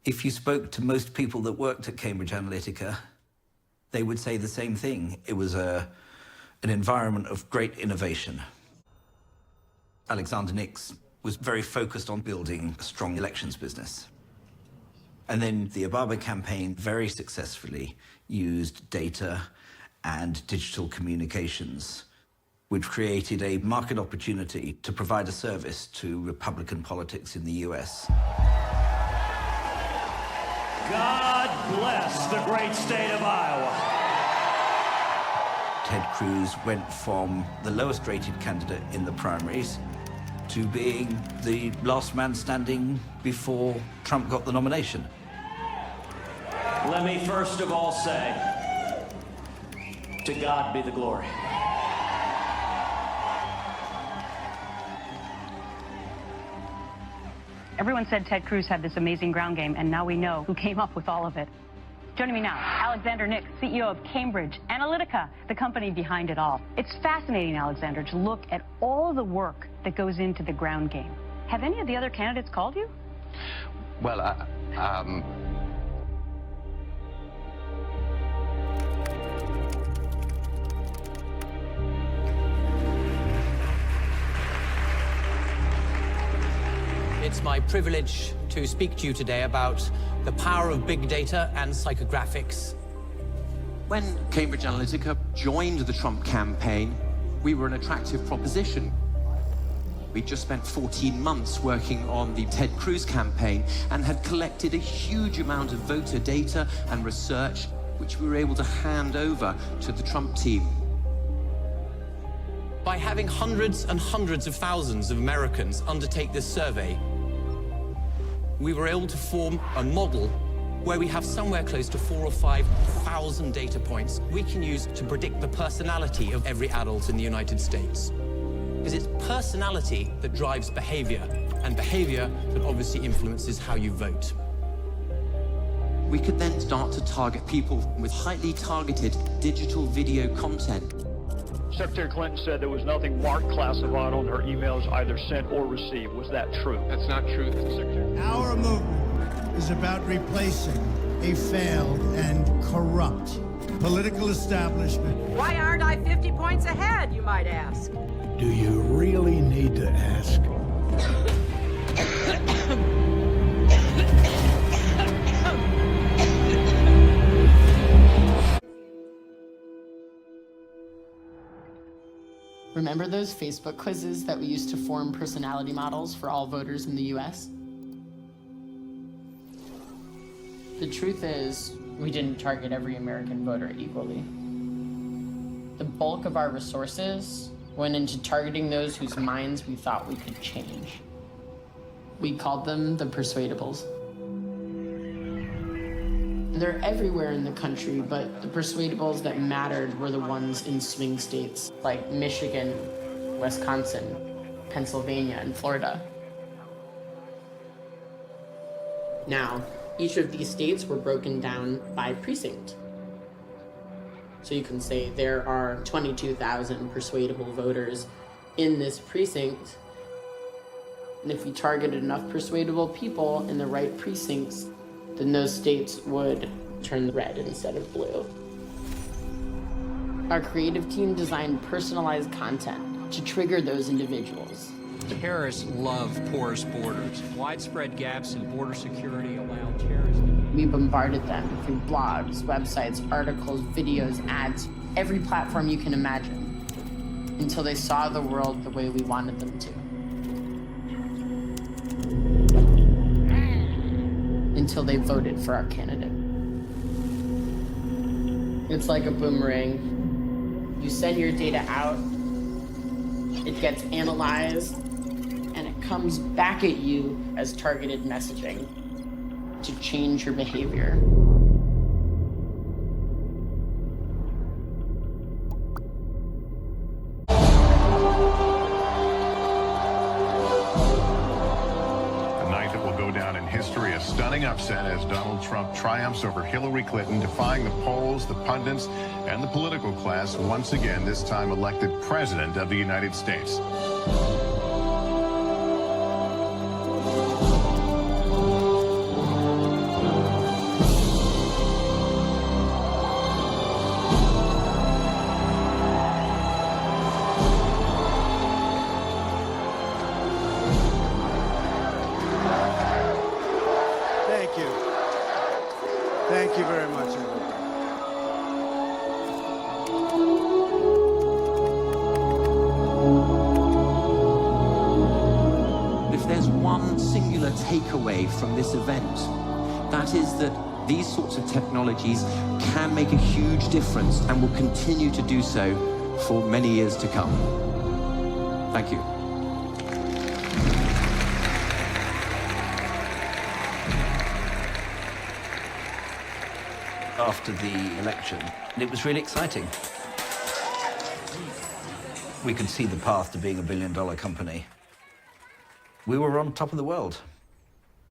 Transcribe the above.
If you spoke to most people that worked at Cambridge Analytica, they would say the same thing. It was an environment of great innovation. Alexander Nix was very focused on building a strong elections business. And then the Obama campaign very successfully used data and digital communications, which created a market opportunity to provide a service to Republican politics in the US. God bless the great state of Iowa. Ted Cruz went from the lowest rated candidate in the primaries to being the last man standing before Trump got the nomination. Let me first of all say, to God be the glory. Everyone said Ted Cruz had this amazing ground game, and now we know who came up with all of it. Joining me now, Alexander Nix, CEO of Cambridge Analytica, the company behind it all. It's fascinating, Alexander, to look at all the work that goes into the ground game. Have any of the other candidates called you? Well, It's my privilege to speak to you today about the power of big data and psychographics. when Cambridge Analytica joined the Trump campaign, we were an attractive proposition. We just spent 14 months working on the Ted Cruz campaign and had collected a huge amount of voter data and research, which we were able to hand over to the Trump team. By having hundreds and hundreds of thousands of Americans undertake this survey, we were able to form a model where we have somewhere close to 4,000 or 5,000 data points we can use to predict the personality of every adult in the United States. Because it's personality that drives behavior, and behavior that obviously influences how you vote. We could then start to target people with highly targeted digital video content. Secretary Clinton said there was nothing marked classified on her emails either sent or received. Was that true? That's not true, Secretary. Our movement is about replacing a failed and corrupt political establishment. Why aren't I 50 points ahead, you might ask? Do you really need to ask? Remember those Facebook quizzes that we used to form personality models for all voters in the US? The truth is, we didn't target every American voter equally. The bulk of our resources went into targeting those whose minds we thought we could change. We called them the persuadables. They're everywhere in the country, but the persuadables that mattered were the ones in swing states like Michigan, Wisconsin, Pennsylvania, and Florida. Now, each of these states were broken down by precinct. So you can say there are 22,000 persuadable voters in this precinct. And if we targeted enough persuadable people in the right precincts, then those states would turn red instead of blue. Our creative team designed personalized content to trigger those individuals. Terrorists love porous borders. Widespread gaps in border security allow terrorists to... We bombarded them through blogs, websites, articles, videos, ads, every platform you can imagine, until they saw the world the way we wanted them to. Until they voted for our candidate. It's like a boomerang. You send your data out, it gets analyzed, and it comes back at you as targeted messaging to change your behavior. History, a stunning upset as Donald Trump triumphs over Hillary Clinton, defying the polls, the pundits, and the political class once again, this time elected President of the United States. Thank you very much, everybody. If there's one singular takeaway from this event, that is that these sorts of technologies can make a huge difference and will continue to do so for many years to come. Thank you. After the election, it was really exciting. We could see the path to being a billion-dollar company. We were on top of the world.